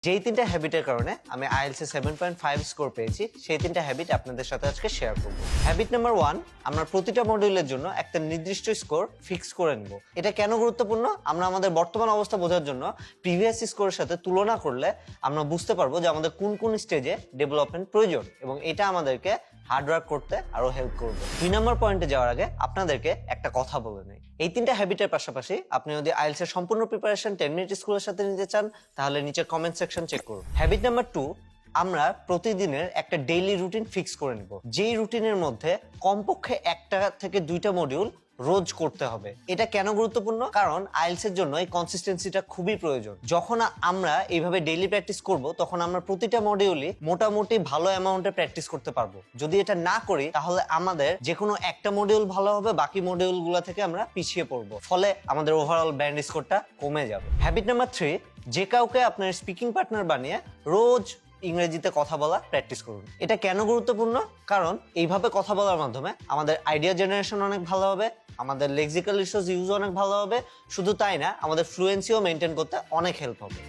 যেই তিনটা হ্যাবিটের কারণে আমি আইএলটিএস এ 7.5 স্কোর পেয়েছি সেই তিনটা হ্যাবিট আপনাদের সাথে আজকে শেয়ার করব। হ্যাবিট নাম্বার 1, আমরা প্রতিটা মডিউলের জন্য একটা নির্দিষ্ট স্কোর ফিক্স করে নেব। এটা কেন গুরুত্বপূর্ণ? আমরা আমাদের বর্তমান অবস্থা বোঝার জন্য প্রিভিয়াস স্কোরের সাথে তুলনা করলে আমরা বুঝতে পারবো যে আমাদের কোন কোন স্টেজে ডেভেলপমেন্ট প্রয়োজন, এবং এটা আমাদেরকে হার্ডওয়ার্ক করতে আরো হেল্প করবে। 2 নম্বর পয়েন্টে যাওয়ার আগে আপনাদেরকে একটা কথা বলে নেই। এই তিনটা হ্যাবিটের পাশাপাশি আপনি যদি আইএলটিএস এর সম্পূর্ণ প্রিপারেশন 10 মিনিট স্কুলের সাথে নিতে চান তাহলে নিচে কমেন্ট সেকশন চেক করুন। হ্যাবিট নাম্বার 2, আমরা প্রতিদিনের একটা ডেইলি রুটিন ফিক্স করে নিব। যেই রুটিনের মধ্যে কমপক্ষে 1টা থেকে 2টা মডিউল রোজ করতে হবে। এটা কেন গুরুত্বপূর্ণ? কারণ আইএলটিএস এর জন্য এই কনসিস্টেন্সিটা খুবই প্রয়োজন। যখন আমরা এইভাবে ডেইলি প্র্যাকটিস করব তখন আমরা প্রতিটা মডিউলই মোটামুটি ভালো অ্যামাউন্টে প্র্যাকটিস করতে পারবো। যদি এটা না করি তাহলে আমাদের যে কোনো একটা মডিউল ভালো হবে, বাকি মডিউলগুলো থেকে আমরা পিছিয়ে পড়বো, ফলে আমাদের ওভারঅল ব্যান্ড স্কোরটা কমে যাবে। হ্যাবিট নাম্বার 3, যে কাউকে আপনার স্পিকিং পার্টনার বানিয়ে রোজ ইংরেজিতে কথা বলা প্র্যাকটিস করুন। এটা কেন গুরুত্বপূর্ণ? কারণ এইভাবে কথা বলার মাধ্যমে আমাদের আইডিয়া জেনারেশন অনেক ভালো হবে, আমাদের লেক্সিক্যাল রিসোর্স ইউজ অনেক ভালো হবে, শুধু তাই না আমাদের ফ্লুয়েন্সিও মেনটেন করতে অনেক হেল্প হবে।